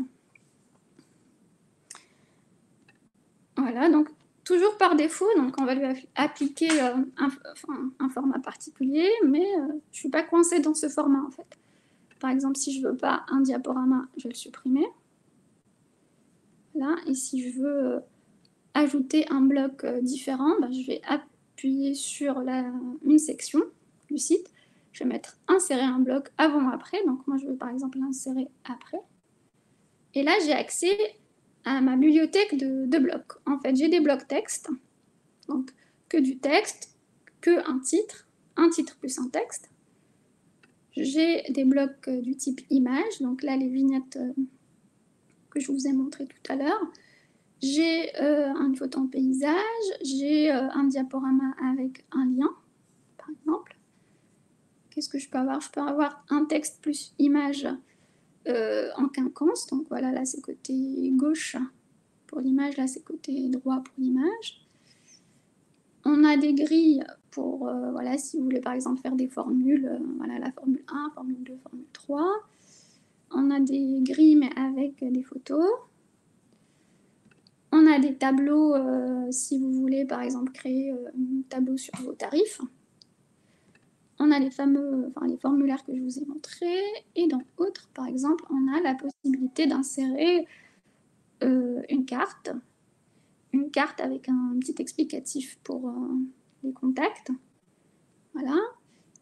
Voilà, donc toujours par défaut, donc on va lui appliquer un format particulier, mais je ne suis pas coincée dans ce format en fait. Par exemple, si je ne veux pas un diaporama, je vais le supprimer. Là, et si je veux ajouter un bloc différent, ben, je vais appuyer sur une section du site. Je vais mettre insérer un bloc avant-après. Donc moi, je veux par exemple l'insérer après. Et là, j'ai accès à ma bibliothèque de blocs. En fait, j'ai des blocs texte, donc que du texte, que un titre plus un texte. J'ai des blocs du type image, donc là, les vignettes que je vous ai montrées tout à l'heure. J'ai une photo en paysage, j'ai un diaporama avec un lien, par exemple. Qu'est-ce que je peux avoir? Je peux avoir un texte plus image en quinconce. Donc voilà, là c'est côté gauche pour l'image, là c'est côté droit pour l'image. On a des grilles pour, voilà, si vous voulez par exemple faire des formules, voilà la formule 1, formule 2, formule 3. On a des grilles mais avec des photos. On a des tableaux, si vous voulez par exemple créer un tableau sur vos tarifs. On a les les formulaires que je vous ai montrés. Et dans Autres, par exemple, on a la possibilité d'insérer une carte avec un petit explicatif pour les contacts. Voilà.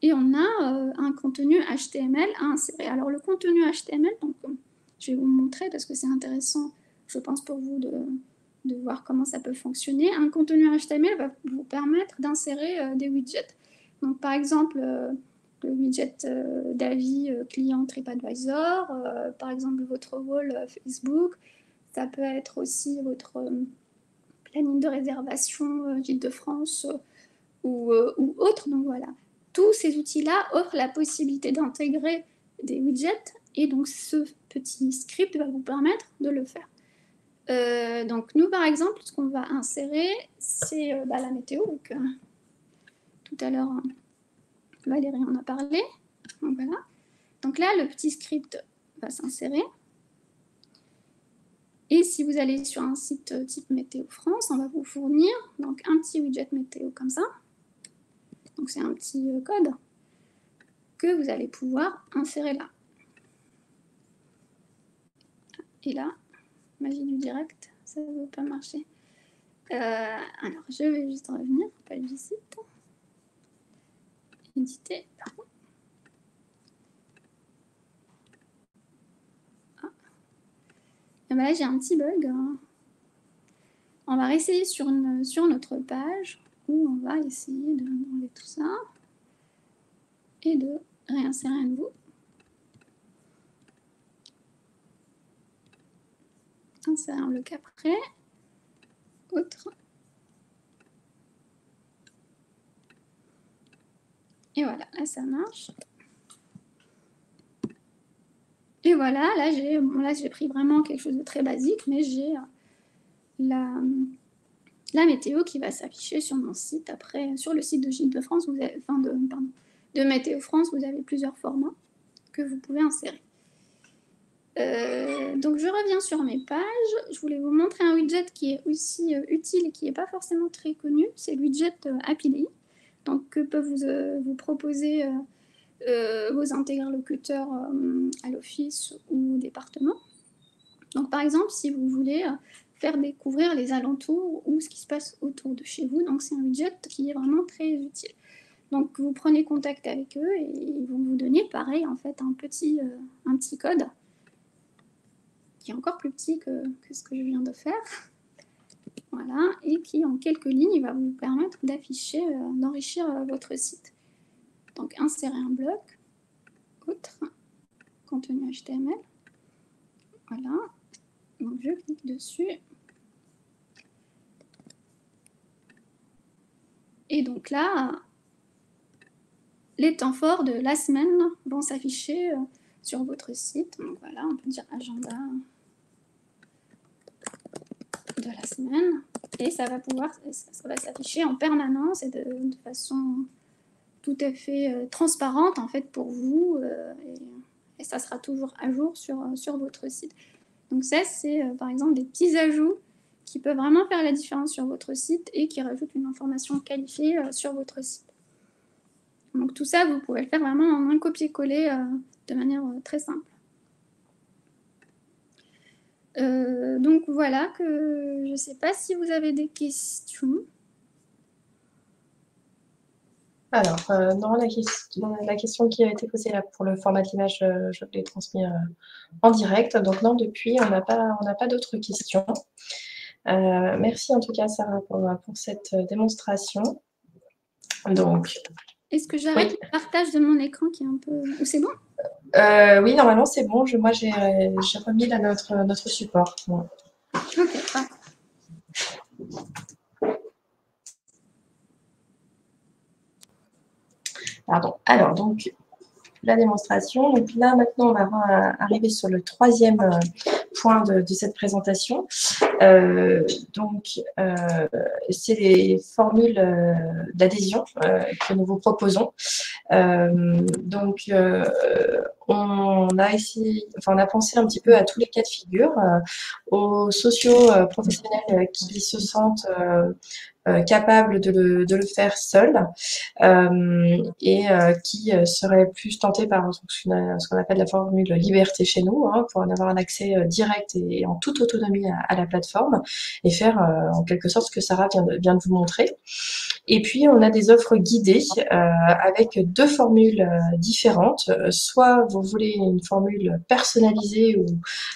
Et on a un contenu HTML à insérer. Alors le contenu HTML, donc, je vais vous montrer parce que c'est intéressant, je pense, pour vous de voir comment ça peut fonctionner. Un contenu HTML va vous permettre d'insérer des widgets. Donc par exemple, le widget d'avis client TripAdvisor, par exemple votre wall Facebook, ça peut être aussi votre planning de réservation Gîte de France ou autre. Donc voilà, tous ces outils-là offrent la possibilité d'intégrer des widgets et donc ce petit script va vous permettre de le faire. Donc nous par exemple, ce qu'on va insérer, c'est la météo. Donc, tout à l'heure, Valérie en a parlé. Donc voilà. Donc là, le petit script va s'insérer. Et si vous allez sur un site type Météo France, on va vous fournir donc un petit widget météo comme ça. Donc c'est un petit code que vous allez pouvoir insérer là. Et là, magie du direct, ça ne veut pas marcher. Alors, je vais juste revenir, page du site. Éditer, pardon. Ah. Et ben là, j'ai un petit bug. On va réessayer sur notre page où on va essayer d'enlever tout ça et de réinsérer à nouveau. Insérer un bloc après. Autre. ça marche. Et voilà, là j'ai pris vraiment quelque chose de très basique, mais j'ai la météo qui va s'afficher sur mon site. Après, sur le site de Gîtes-de-France, de Météo France, vous avez plusieurs formats que vous pouvez insérer. Donc je reviens sur mes pages. Je voulais vous montrer un widget qui est aussi utile et qui n'est pas forcément très connu. C'est le widget Happily, donc que peuvent vous proposer vos interlocuteurs à l'office ou au département. Donc par exemple, si vous voulez faire découvrir les alentours ou ce qui se passe autour de chez vous, donc c'est un widget qui est vraiment très utile. Donc vous prenez contact avec eux et ils vont vous donner pareil en fait un petit code qui est encore plus petit que ce que je viens de faire. Voilà, et qui en quelques lignes va vous permettre d'afficher, d'enrichir votre site. Donc insérer un bloc, autre, contenu HTML. Voilà, donc je clique dessus. Et donc là, les temps forts de la semaine vont s'afficher sur votre site. Donc voilà, on peut dire agenda de la semaine. Et ça va s'afficher en permanence et de façon tout à fait transparente en fait pour vous. Et ça sera toujours à jour sur votre site. Donc ça, c'est par exemple des petits ajouts qui peuvent vraiment faire la différence sur votre site et qui rajoutent une information qualifiée sur votre site. Donc tout ça, vous pouvez le faire vraiment en un copier-coller de manière très simple. Donc voilà, que je ne sais pas si vous avez des questions. Alors, non, la question qui a été posée là pour le format de l'image, je l'ai transmis en direct. Donc non, depuis, on n'a pas d'autres questions. Merci en tout cas, Sarah, pour cette démonstration. Donc, est-ce que j'arrête le partage de mon écran qui est un peu... Ou c'est bon? Oui, normalement, c'est bon. Moi, j'ai remis là notre support. Ouais. Ok, parfait. Pardon. Alors, donc, la démonstration. Donc là, maintenant, on va arriver sur le troisième point de cette présentation. Donc, c'est les formules d'adhésion que nous vous proposons. Donc, on a pensé un petit peu à tous les cas de figure, aux socio-professionnels qui se sentent capables de le faire seuls et qui seraient plus tentés par ce qu'on appelle la formule liberté chez nous, hein, pour en avoir un accès direct et en toute autonomie à la plateforme et faire en quelque sorte ce que Sarah vient de vous montrer. Et puis, on a des offres guidées avec deux formules différentes. Soit vous voulez une formule personnalisée où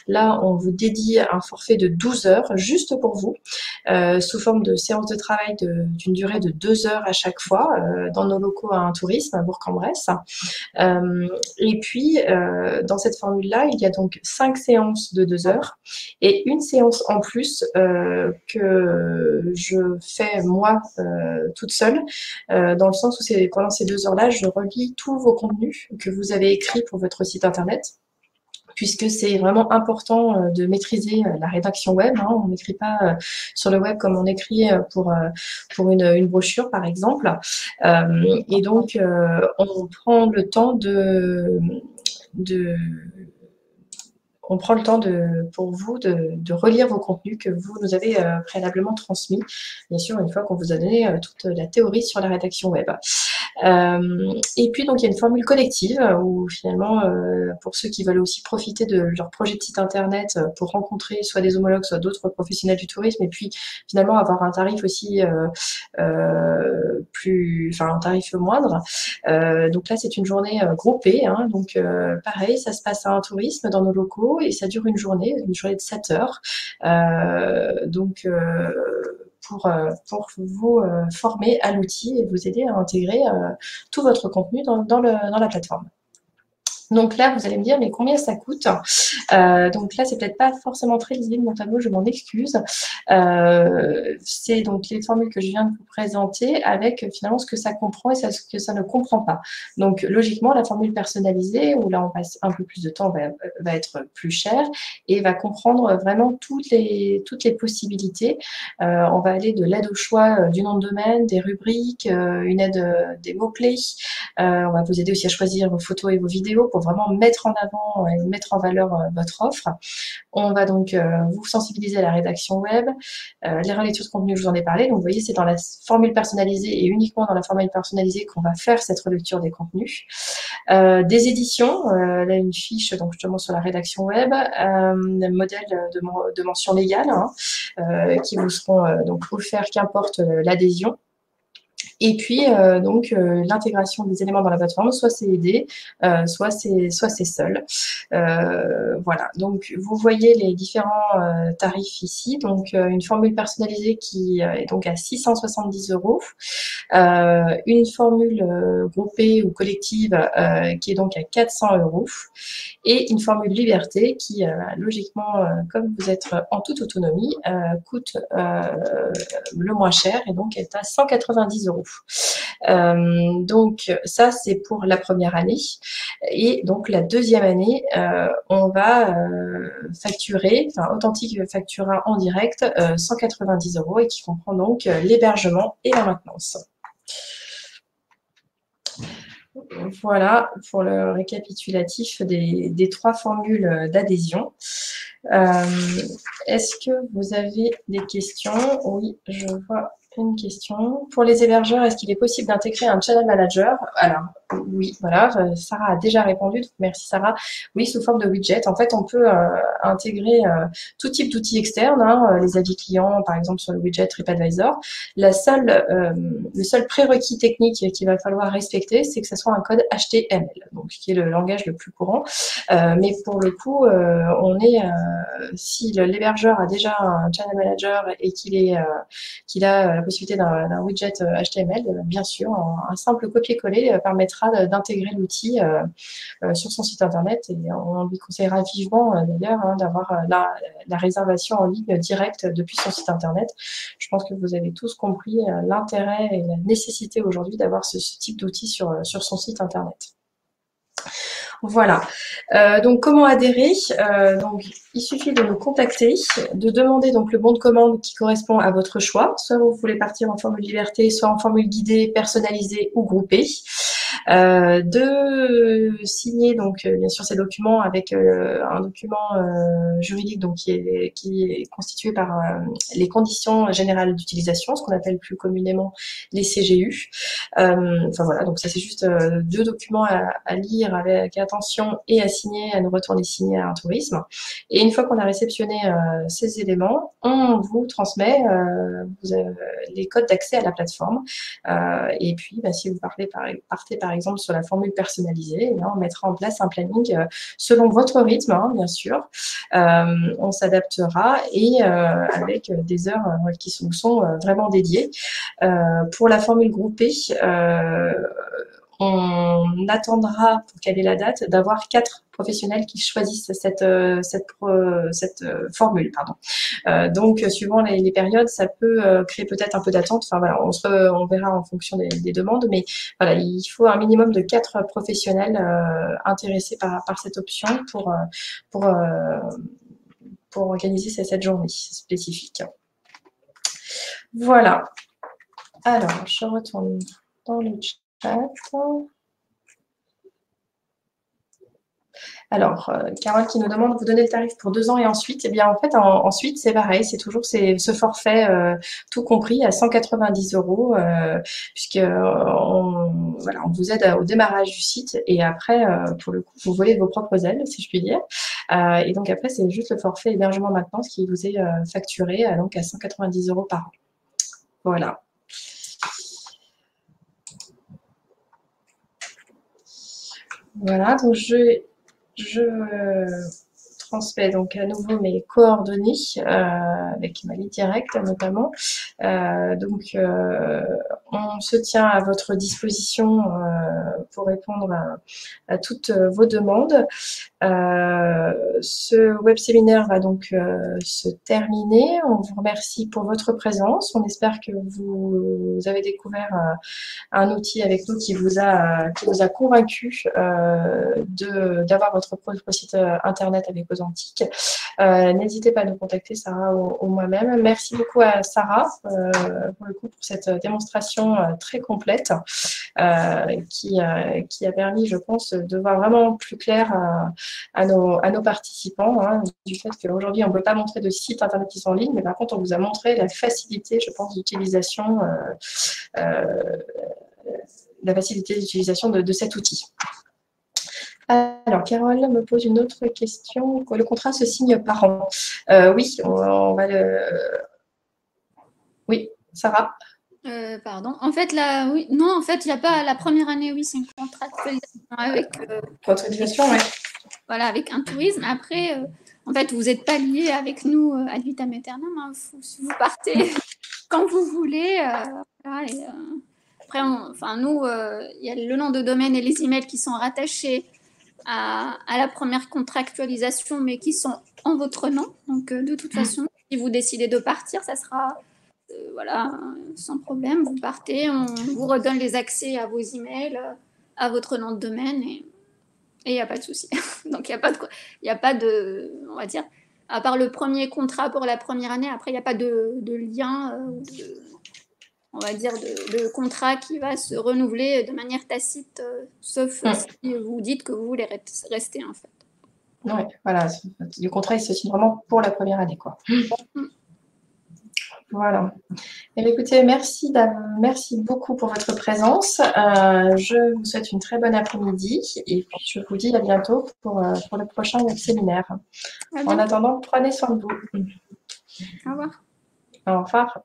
là, on vous dédie un forfait de 12 heures juste pour vous, sous forme de séance de travail d'une durée de 2 heures à chaque fois dans nos locaux à un tourisme à Bourg-en-Bresse. Et puis, dans cette formule-là, il y a donc 5 séances de 2 heures et une séance en plus que je fais moi toute seule, dans le sens où pendant ces 2 heures-là, je relis tous vos contenus que vous avez écrits pour votre site internet, puisque c'est vraiment important de maîtriser la rédaction web. Hein. On n'écrit pas sur le web comme on écrit pour une brochure, par exemple. Et donc, on prend le temps on prend le temps pour vous de relire vos contenus que vous nous avez préalablement transmis, bien sûr, une fois qu'on vous a donné toute la théorie sur la rédaction web. Et puis, donc, il y a une formule collective où finalement, pour ceux qui veulent aussi profiter de leur projet de site internet pour rencontrer soit des homologues, soit d'autres professionnels du tourisme, et puis finalement avoir un tarif aussi un tarif moindre. Donc là, c'est une journée groupée, hein, donc pareil, ça se passe à un tourisme dans nos locaux et ça dure une journée de 7 heures. Pour vous former à l'outil et vous aider à intégrer tout votre contenu dans la plateforme. Donc là, vous allez me dire, mais combien ça coûte? Donc là, c'est peut-être pas forcément très lisible mon tableau, je m'en excuse. C'est donc les formules que je viens de vous présenter avec finalement ce que ça comprend et ce que ça ne comprend pas. Donc logiquement, la formule personnalisée, où là on passe un peu plus de temps, va être plus chère et va comprendre vraiment toutes les possibilités. On va aller de l'aide au choix du nom de domaine, des rubriques, une aide des mots-clés. On va vous aider aussi à choisir vos photos et vos vidéos pour vraiment mettre en avant et mettre en valeur votre offre. On va donc vous sensibiliser à la rédaction web, les relectures de contenu, je vous en ai parlé. Donc vous voyez, c'est dans la formule personnalisée et uniquement dans la formule personnalisée qu'on va faire cette relecture des contenus. Des éditions, là une fiche donc justement sur la rédaction web, modèle de mention légale qui vous seront donc offerts qu'importe l'adhésion. Et puis, l'intégration des éléments dans la plateforme, soit c'est aidé, soit c'est seul. Voilà, donc vous voyez les différents tarifs ici. Donc, une formule personnalisée qui est donc à 670 €. Une formule groupée ou collective qui est donc à 400 € et une formule liberté qui, logiquement, comme vous êtes en toute autonomie, coûte le moins cher et donc est à 190 €. Donc ça, c'est pour la première année. Et donc la deuxième année, on va facturer, enfin Authentique facturera en direct 190 € et qui comprend donc l'hébergement et la maintenance. Voilà pour le récapitulatif des 3 formules d'adhésion. Est-ce que vous avez des questions? Oui, je vois une question. Pour les hébergeurs, est-ce qu'il est possible d'intégrer un channel manager? Alors, oui, voilà, Sarah a déjà répondu, donc merci Sarah. Oui, sous forme de widget. En fait, on peut intégrer tout type d'outils externes, les avis clients, par exemple sur le widget TripAdvisor. Le seul prérequis technique qu'il va falloir respecter, c'est que ce soit un code HTML, donc qui est le langage le plus courant. Mais pour le coup, si l'hébergeur a déjà un channel manager et qu'il a la possibilité d'un widget HTML, bien sûr, un simple copier-coller permettra d'intégrer l'outil sur son site internet et on lui conseillera vivement d'ailleurs d'avoir la réservation en ligne directe depuis son site internet. Je pense que vous avez tous compris l'intérêt et la nécessité aujourd'hui d'avoir ce type d'outil sur son site internet. Voilà. Donc comment adhérer? Donc il suffit de nous contacter, de demander donc le bon de commande qui correspond à votre choix. Soit vous voulez partir en formule liberté, soit en formule guidée, personnalisée ou groupée. De signer donc bien sûr ces documents avec un document juridique donc qui est constitué par les conditions générales d'utilisation, ce qu'on appelle plus communément les CGU. Enfin voilà, donc ça c'est juste 2 documents à lire avec attention et à signer, à nous retourner signer à un tourisme. Et une fois qu'on a réceptionné ces éléments, on vous transmet les codes d'accès à la plateforme. Et puis, si vous partez par exemple sur la formule personnalisée, on mettra en place un planning selon votre rythme, bien sûr. On s'adaptera et avec des heures qui sont vraiment dédiées. Pour la formule groupée, on attendra, pour caler la date, d'avoir 4 professionnels qui choisissent cette formule. Donc, suivant les périodes, ça peut créer peut-être un peu d'attente. Enfin, voilà, on verra en fonction des demandes. Mais voilà, il faut un minimum de 4 professionnels intéressés par cette option pour organiser cette journée spécifique. Voilà. Alors, je retourne dans le chat. Alors, Carole qui nous demande, vous donnez le tarif pour 2 ans et ensuite? Eh bien, en fait, ensuite, c'est pareil, c'est toujours ce forfait tout compris à 190 €, puisque on vous aide au démarrage du site et après, pour le coup, vous volez de vos propres ailes, si je puis dire. Et donc après, c'est juste le forfait hébergement maintenance qui vous est facturé donc à 190 € par an. Voilà. Voilà, donc je transmets donc à nouveau mes coordonnées avec ma ligne directe notamment. On se tient à votre disposition pour répondre à toutes vos demandes. Ce web séminaire va donc se terminer. On vous remercie pour votre présence. On espère que vous avez découvert un outil avec nous qui vous a convaincu d'avoir votre propre site internet avec vos antiques. N'hésitez pas à nous contacter, Sarah ou moi-même. Merci beaucoup à Sarah pour le coup pour cette démonstration très complète qui a permis, je pense, de voir vraiment plus clair à nos participants du fait qu'aujourd'hui on ne peut pas montrer de sites internet qui sont en ligne, mais par contre on vous a montré la facilité, je pense, d'utilisation de cet outil. Alors, Carole me pose une autre question. Le contrat se signe par an. Oui, on va le... Oui, Sarah. Pardon. En fait, oui. Non, en fait, il n'y a pas la première année, oui, c'est une contractualisation avec... Contractualisation, oui. Voilà, avec un tourisme. Après, en fait, vous n'êtes pas lié avec nous ad vitam aeternam. Hein. Vous partez quand vous voulez. Voilà, et, après, nous, il y a le nom de domaine et les emails qui sont rattachés à la première contractualisation, mais qui sont en votre nom. Donc, de toute façon, si vous décidez de partir, ça sera voilà, sans problème. Vous partez, on vous redonne les accès à vos emails, à votre nom de domaine, et il n'y a pas de souci. Donc, il n'y a pas de, on va dire, à part le premier contrat pour la première année, après, il n'y a pas de lien, on va dire, de contrat qui va se renouveler de manière tacite, sauf si vous dites que vous voulez rester, en fait. Oui, voilà. Le contrat, il se signe vraiment pour la première année, quoi. Voilà. Et écoutez, merci beaucoup pour votre présence. Je vous souhaite une très bonne après-midi et puis je vous dis à bientôt pour le prochain séminaire. En attendant, prenez soin de vous. Au revoir. Au revoir.